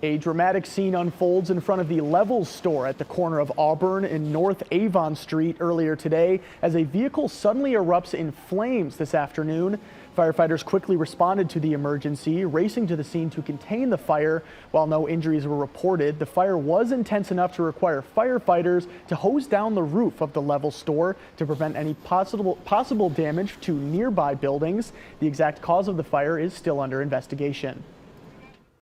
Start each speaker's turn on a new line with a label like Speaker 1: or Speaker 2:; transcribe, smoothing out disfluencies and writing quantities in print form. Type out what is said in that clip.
Speaker 1: A dramatic scene unfolds in front of the Levels store at the corner of Auburn and North Avon Street earlier today as a vehicle suddenly erupts in flames this afternoon. Firefighters quickly responded to the emergency, racing to the scene to contain the fire. While no injuries were reported, the fire was intense enough to require firefighters to hose down the roof of the Levels store to prevent any possible damage to nearby buildings. The exact cause of the fire is still under investigation.